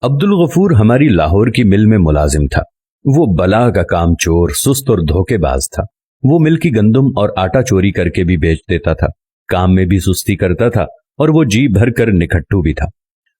عبدل غفور ہماری لاہور کی مل میں ملازم تھا۔ وہ بلا کا کام چور، سست اور دھوکے باز تھا۔ وہ مل کی گندم اور آٹا چوری کر کے بھی بیچ دیتا تھا، کام میں بھی سستی کرتا تھا اور وہ جی بھر کر نکھٹو بھی تھا۔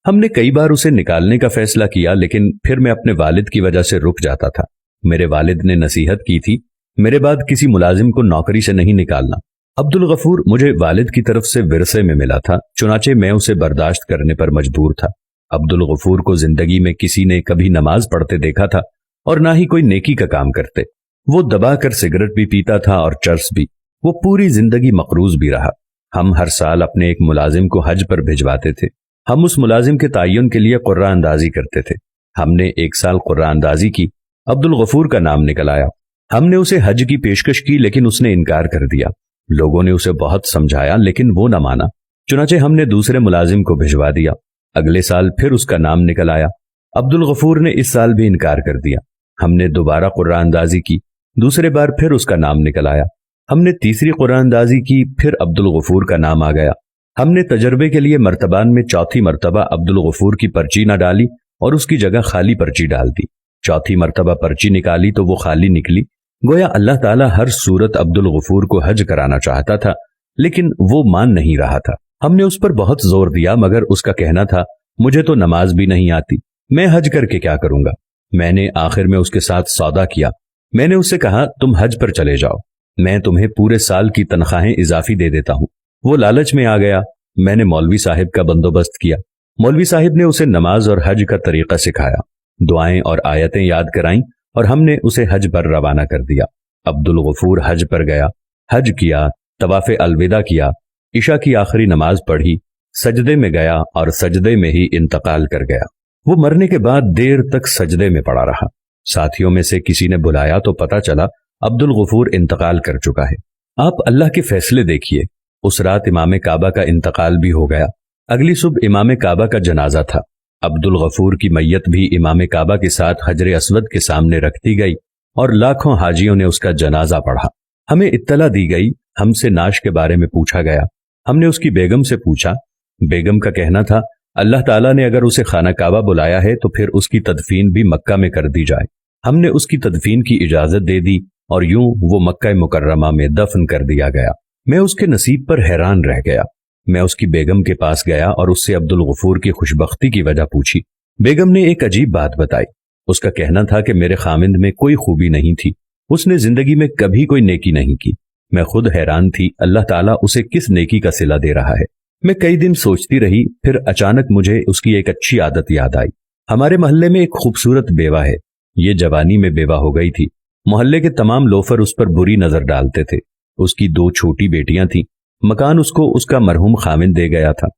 ہم نے کئی بار اسے نکالنے کا فیصلہ کیا، لیکن پھر میں اپنے والد کی وجہ سے رک جاتا تھا۔ میرے والد نے نصیحت کی تھی، میرے بعد کسی ملازم کو نوکری سے نہیں نکالنا۔ عبدالغفور مجھے والد کی طرف سے ورثے میں ملا تھا، چنانچہ میں اسے برداشت کرنے پر مجبور تھا۔ عبدالغفور کو زندگی میں کسی نے کبھی نماز پڑھتے دیکھا تھا اور نہ ہی کوئی نیکی کا کام کرتے۔ وہ دبا کر سگریٹ بھی پیتا تھا اور چرس بھی۔ وہ پوری زندگی مقروض بھی رہا۔ ہم ہر سال اپنے ایک ملازم کو حج پر بھجواتے تھے۔ ہم اس ملازم کے تعین کے لیے قرعہ اندازی کرتے تھے۔ ہم نے ایک سال قرعہ اندازی کی، عبدالغفور کا نام نکل آیا۔ ہم نے اسے حج کی پیشکش کی، لیکن اس نے انکار کر دیا۔ لوگوں نے اسے بہت سمجھایا، لیکن وہ نہ مانا۔ چنانچہ ہم نے دوسرے ملازم کو بھجوا دیا۔ اگلے سال پھر اس کا نام نکل آیا۔ عبدالغفور نے اس سال بھی انکار کر دیا۔ ہم نے دوبارہ قرعہ اندازی کی، دوسرے بار پھر اس کا نام نکل آیا۔ ہم نے تیسری قرعہ اندازی کی، پھر عبدالغفور کا نام آ گیا۔ ہم نے تجربے کے لیے مرتبان میں چوتھی مرتبہ عبدالغفور کی پرچی نہ ڈالی اور اس کی جگہ خالی پرچی ڈال دی۔ چوتھی مرتبہ پرچی نکالی تو وہ خالی نکلی۔ گویا اللہ تعالیٰ ہر صورت عبدالغفور کو حج کرانا چاہتا تھا، لیکن وہ مان نہیں رہا تھا۔ ہم نے اس پر بہت زور دیا، مگر اس کا کہنا تھا، مجھے تو نماز بھی نہیں آتی، میں حج کر کے کیا کروں گا۔ میں نے آخر میں اس کے ساتھ سودا کیا۔ میں نے اس سے کہا، تم حج پر چلے جاؤ، میں تمہیں پورے سال کی تنخواہیں اضافی دے دیتا ہوں۔ وہ لالچ میں آ گیا۔ میں نے مولوی صاحب کا بندوبست کیا۔ مولوی صاحب نے اسے نماز اور حج کا طریقہ سکھایا، دعائیں اور آیتیں یاد کرائیں، اور ہم نے اسے حج پر روانہ کر دیا۔ عبدالغفور حج پر گیا، حج کیا، طواف الوداع کیا، عشاء کی آخری نماز پڑھی، سجدے میں گیا اور سجدے میں ہی انتقال کر گیا۔ وہ مرنے کے بعد دیر تک سجدے میں پڑا رہا۔ ساتھیوں میں سے کسی نے بلایا تو پتا چلا عبدالغفور انتقال کر چکا ہے۔ آپ اللہ کے فیصلے دیکھیے، اس رات امام کعبہ کا انتقال بھی ہو گیا۔ اگلی صبح امام کعبہ کا جنازہ تھا۔ عبدالغفور کی میت بھی امام کعبہ کے ساتھ حجر اسود کے سامنے رکھ دی گئی اور لاکھوں حاجیوں نے اس کا جنازہ پڑھا۔ ہمیں اطلاع دی گئی، ہم سے نعش کے بارے میں پوچھا گیا۔ ہم نے اس کی بیگم سے پوچھا۔ بیگم کا کہنا تھا، اللہ تعالیٰ نے اگر اسے خانہ کعبہ بلایا ہے تو پھر اس کی تدفین بھی مکہ میں کر دی جائے۔ ہم نے اس کی تدفین کی اجازت دے دی اور یوں وہ مکہ مکرمہ میں دفن کر دیا گیا۔ میں اس کے نصیب پر حیران رہ گیا۔ میں اس کی بیگم کے پاس گیا اور اس سے عبدالغفور کی خوشبختی کی وجہ پوچھی۔ بیگم نے ایک عجیب بات بتائی۔ اس کا کہنا تھا کہ میرے خامند میں کوئی خوبی نہیں تھی، اس نے زندگی میں کبھی کوئی نیکی نہیں کی۔ میں خود حیران تھی، اللہ تعالیٰ اسے کس نیکی کا صلہ دے رہا ہے۔ میں کئی دن سوچتی رہی، پھر اچانک مجھے اس کی ایک اچھی عادت یاد آئی۔ ہمارے محلے میں ایک خوبصورت بیوہ ہے، یہ جوانی میں بیوہ ہو گئی تھی۔ محلے کے تمام لوفر اس پر بری نظر ڈالتے تھے۔ اس کی 2 چھوٹی بیٹیاں تھیں۔ مکان اس کو اس کا مرحوم خامند دے گیا تھا۔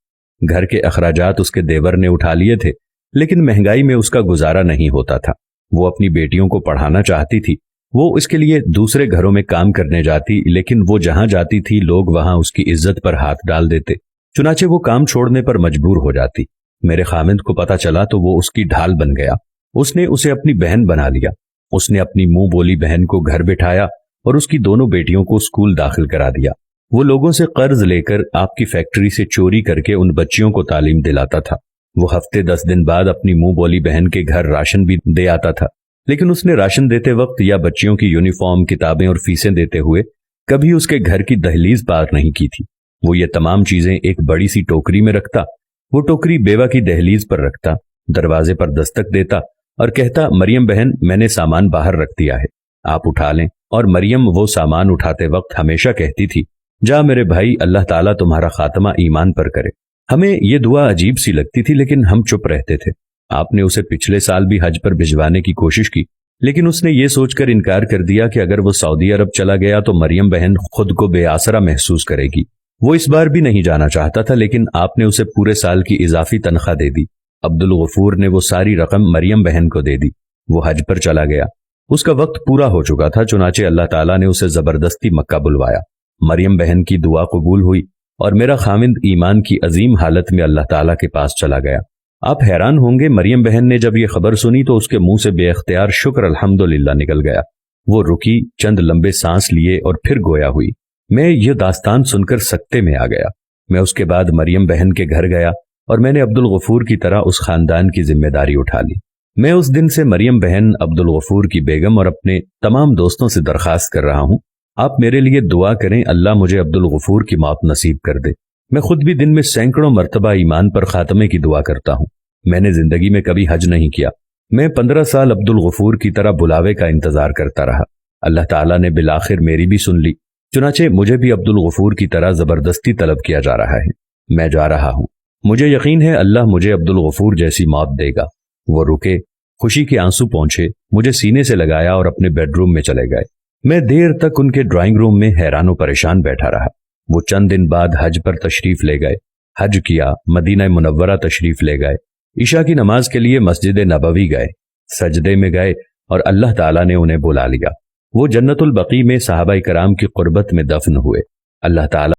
گھر کے اخراجات اس کے دیور نے اٹھا لیے تھے، لیکن مہنگائی میں اس کا گزارا نہیں ہوتا تھا۔ وہ اپنی بیٹیوں کو پڑھانا چاہتی تھی۔ وہ اس کے لیے دوسرے گھروں میں کام کرنے جاتی، لیکن وہ جہاں جاتی تھی لوگ وہاں اس کی عزت پر ہاتھ ڈال دیتے، چنانچہ وہ کام چھوڑنے پر مجبور ہو جاتی۔ میرے خامند کو پتا چلا تو وہ اس کی ڈھال بن گیا۔ اس نے اسے اپنی بہن بنا لیا۔ اس نے اپنی منہ بولی بہن کو گھر بٹھایا اور اس کی دونوں بیٹیوں کو اسکول داخل کرا دیا۔ وہ لوگوں سے قرض لے کر آپ کی فیکٹری سے چوری کر کے ان بچیوں کو تعلیم دلاتا تھا۔ وہ ہفتے 10 دن بعد اپنی منہ بولی بہن کے گھر راشن بھی دے آتا تھا، لیکن اس نے راشن دیتے وقت یا بچیوں کی یونیفارم، کتابیں اور فیسیں دیتے ہوئے کبھی اس کے گھر کی دہلیز پار نہیں کی تھی۔ وہ یہ تمام چیزیں ایک بڑی سی ٹوکری میں رکھتا۔ وہ ٹوکری بیوہ کی دہلیز پر رکھتا، دروازے پر دستک دیتا اور کہتا، مریم بہن، میں نے سامان باہر رکھ دیا ہے، آپ اٹھا لیں۔ اور مریم وہ سامان اٹھاتے وقت ہمیشہ کہتی تھی، جا میرے بھائی، اللہ تعالیٰ تمہارا خاتمہ ایمان پر کرے۔ ہمیں یہ دعا عجیب سی لگتی تھی، لیکن ہم چپ رہتے تھے۔ آپ نے اسے پچھلے سال بھی حج پر بھجوانے کی کوشش کی، لیکن اس نے یہ سوچ کر انکار کر دیا کہ اگر وہ سعودی عرب چلا گیا تو مریم بہن خود کو بے آسرا محسوس کرے گی۔ وہ اس بار بھی نہیں جانا چاہتا تھا، لیکن آپ نے اسے پورے سال کی اضافی تنخواہ دے دی۔ عبدالغفور نے وہ ساری رقم مریم بہن کو دے دی۔ وہ حج پر چلا گیا۔ اس کا وقت پورا ہو چکا تھا، چنانچہ اللہ تعالیٰ نے اسے زبردستی مکہ بلوایا۔ مریم بہن کی دعا قبول ہوئی اور میرا خامند ایمان کی عظیم حالت میں اللہ تعالیٰ کے پاس چلا گیا۔ آپ حیران ہوں گے، مریم بہن نے جب یہ خبر سنی تو اس کے منہ سے بے اختیار شکر الحمدللہ نکل گیا۔ وہ رکی، چند لمبے سانس لیے اور پھر گویا ہوئی۔ میں یہ داستان سن کر سکتے میں آ گیا۔ میں اس کے بعد مریم بہن کے گھر گیا اور میں نے عبدالغفور کی طرح اس خاندان کی ذمہ داری اٹھا لی۔ میں اس دن سے مریم بہن، عبدالغفور کی بیگم اور اپنے تمام دوستوں سے درخواست کر رہا ہوں، آپ میرے لیے دعا کریں اللہ مجھے عبدالغفور کی موت نصیب کر دے۔ میں خود بھی دن میں سینکڑوں مرتبہ ایمان پر خاتمے کی دعا کرتا ہوں۔ میں نے زندگی میں کبھی حج نہیں کیا۔ میں 15 سال عبدالغفور کی طرح بلاوے کا انتظار کرتا رہا۔ اللہ تعالیٰ نے بالآخر میری بھی سن لی، چنانچہ مجھے بھی عبدالغفور کی طرح زبردستی طلب کیا جا رہا ہے۔ میں جا رہا ہوں، مجھے یقین ہے اللہ مجھے عبدالغفور جیسی موت دے گا۔ وہ رکے، خوشی کے آنسو پہنچے، مجھے سینے سے لگایا اور اپنے بیڈ روم میں چلے گئے۔ میں دیر تک ان کے ڈرائنگ روم میں حیران و پریشان بیٹھا رہا۔ وہ چند دن بعد حج پر تشریف لے گئے، حج کیا، مدینہ منورہ تشریف لے گئے، عشاء کی نماز کے لیے مسجد نبوی گئے، سجدے میں گئے اور اللہ تعالیٰ نے انہیں بلا لیا۔ وہ جنت البقیع میں صحابہ کرام کی قربت میں دفن ہوئے۔ اللہ تعالیٰ